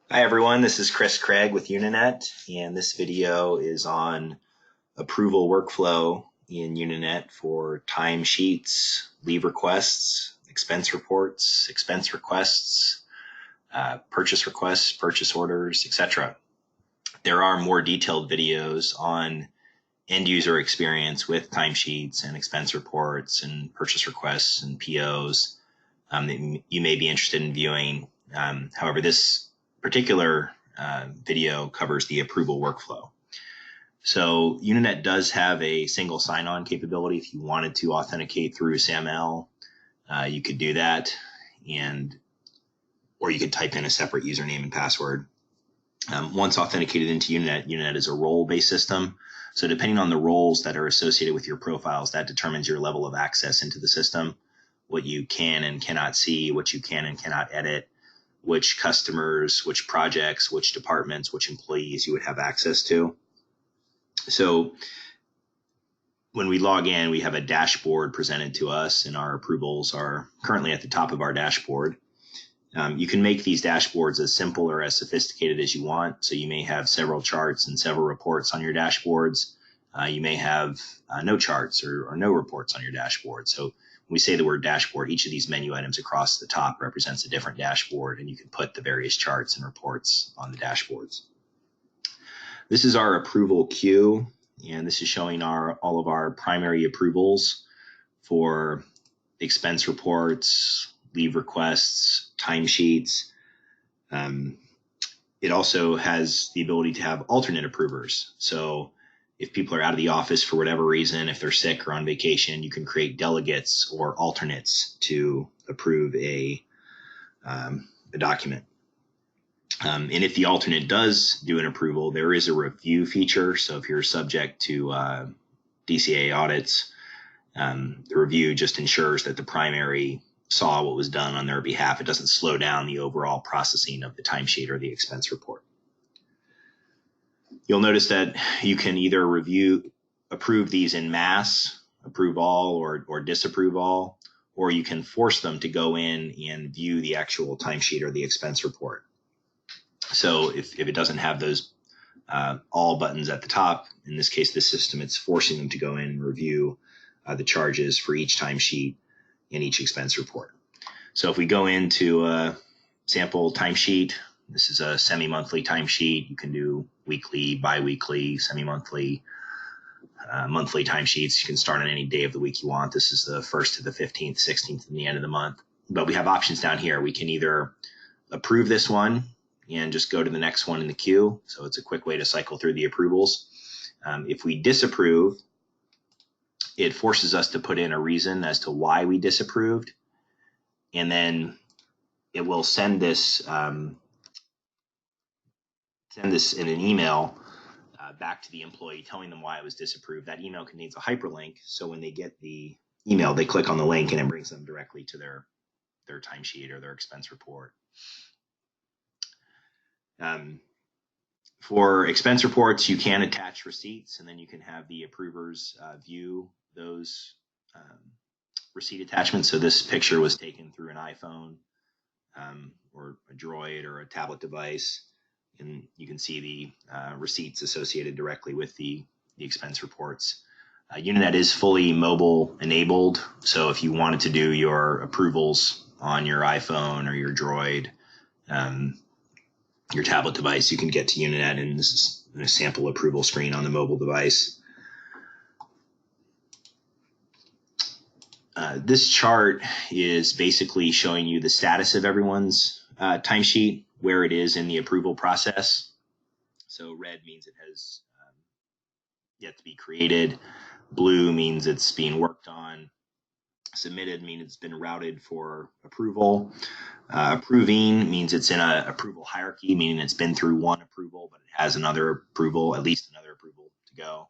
Hi everyone, this is Chris Craig with Unanet, and this video is on approval workflow in Unanet for timesheets, leave requests, expense reports, expense requests, purchase requests, purchase orders, etc. There are more detailed videos on end user experience with timesheets and expense reports and purchase requests and POs that you may be interested in viewing. However, this particular video covers the approval workflow. So Unanet does have a single sign-on capability. If you wanted to authenticate through SAML, you could do that, or you could type in a separate username and password. Once authenticated into Unanet, Unanet is a role-based system. So depending on the roles that are associated with your profiles, that determines your level of access into the system, what you can and cannot see, what you can and cannot edit, which customers, which projects, which departments, which employees you would have access to. So when we log in, we have a dashboard presented to us, and our approvals are currently at the top of our dashboard. You can make these dashboards as simple or as sophisticated as you want. So you may have several charts and several reports on your dashboards. You may have no charts or no reports on your dashboard. So when we say the word dashboard, each of these menu items across the top represents a different dashboard, and you can put the various charts and reports on the dashboards. This is our approval queue, and this is showing all of our primary approvals for expense reports, leave requests, timesheets. It also has the ability to have alternate approvers. So if people are out of the office for whatever reason, if they're sick or on vacation, you can create delegates or alternates to approve a document. And if the alternate does do an approval, there is a review feature. So if you're subject to DCA audits, the review just ensures that the primary saw what was done on their behalf. It doesn't slow down the overall processing of the timesheet or the expense report. You'll notice that you can either approve these in mass, approve all or disapprove all, or you can force them to go in and view the actual timesheet or the expense report. So if it doesn't have those all buttons at the top, in this case, this system, it's forcing them to go in and review the charges for each timesheet in each expense report. So if we go into a sample timesheet, this is a semi-monthly timesheet. You can do weekly, bi-weekly, semi-monthly, monthly timesheets. You can start on any day of the week you want. This is the 1st to the 15th, 16th, and the end of the month. But we have options down here. We can either approve this one and just go to the next one in the queue. So it's a quick way to cycle through the approvals. If we disapprove, it forces us to put in a reason as to why we disapproved, and then it will send this in an email back to the employee telling them why it was disapproved. That email contains a hyperlink, so when they get the email, they click on the link and it brings them directly to their timesheet or their expense report. For expense reports, you can attach receipts, and then you can have the approvers view those receipt attachments. So this picture was taken through an iPhone or a Droid or a tablet device, and you can see the receipts associated directly with the expense reports. Unanet is fully mobile enabled, so if you wanted to do your approvals on your iPhone or your Droid, your tablet device, you can get to Unanet, and this is a sample approval screen on the mobile device. This chart is basically showing you the status of everyone's timesheet, where it is in the approval process. So red means it has yet to be created. Blue means it's being worked on. Submitted means it's been routed for approval. Approving means it's in an approval hierarchy, meaning it's been through one approval, but it has another approval, at least another approval to go.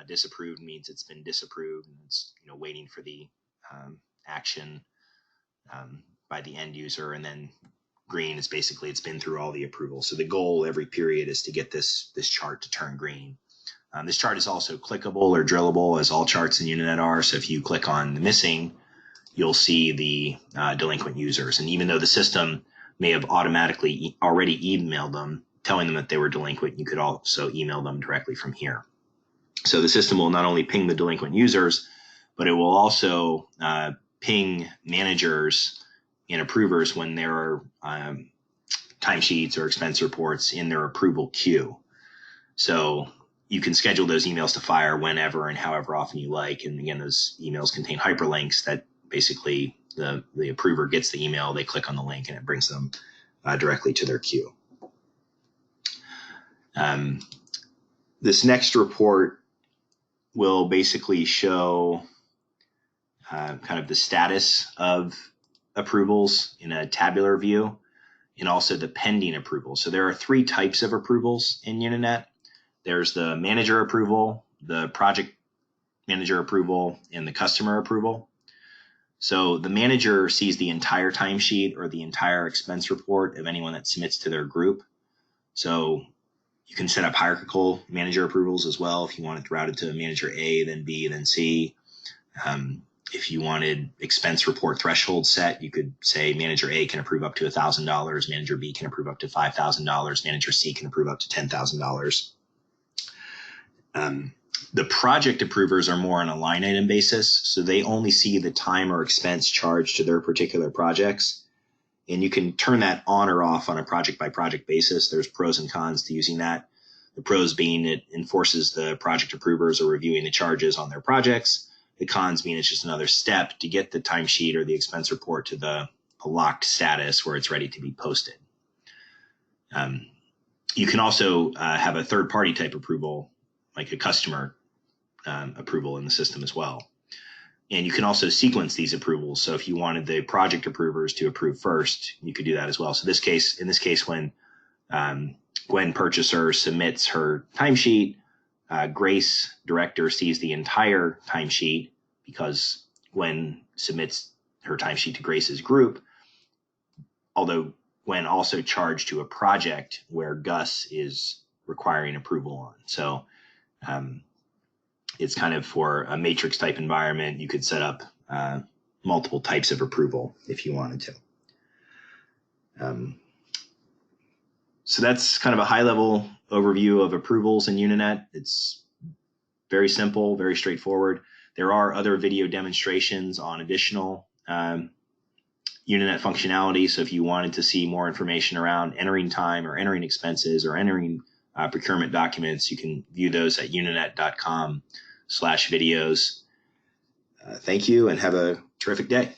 Disapproved means it's been disapproved and it's waiting for the action by the end user. And then green is basically it's been through all the approvals. So the goal every period is to get this chart to turn green. This chart is also clickable or drillable, as all charts in Unanet are. So if you click on the missing, you'll see the delinquent users. And even though the system may have automatically already emailed them, telling them that they were delinquent. You could also email them directly from here. So the system will not only ping the delinquent users, but it will also ping managers and approvers when there are timesheets or expense reports in their approval queue. So you can schedule those emails to fire whenever and however often you like. And again, those emails contain hyperlinks that basically the approver gets the email, they click on the link, and it brings them directly to their queue. This next report will basically show kind of the status of approvals in a tabular view, and also the pending approval. So there are 3 types of approvals in Unanet. There's the manager approval, the project manager approval, and the customer approval. So the manager sees the entire timesheet or the entire expense report of anyone that submits to their group. So you can set up hierarchical manager approvals as well if you want it routed to manager A, then B, then C. If you wanted expense report threshold set, you could say manager A can approve up to $1,000, manager B can approve up to $5,000, manager C can approve up to $10,000. The project approvers are more on a line item basis, so they only see the time or expense charged to their particular projects. And you can turn that on or off on a project by project basis. There's pros and cons to using that. The pros being it enforces the project approvers are reviewing the charges on their projects. The cons being it's just another step to get the timesheet or the expense report to the locked status where it's ready to be posted. You can also have a third-party type approval, like a customer approval in the system as well. And you can also sequence these approvals. So if you wanted the project approvers to approve first, you could do that as well. So in this case, when Gwen purchaser submits her timesheet, Grace director sees the entire timesheet because Gwen submits her timesheet to Grace's group, although Gwen also charged to a project where Gus is requiring approval on. So it's kind of for a matrix type environment. You could set up multiple types of approval if you wanted to. So that's kind of a high level overview of approvals in Unanet. It's very simple, very straightforward. There are other video demonstrations on additional Unanet functionality. So if you wanted to see more information around entering time or entering expenses or entering procurement documents, you can view those at unanet.com/videos. Thank you and have a terrific day.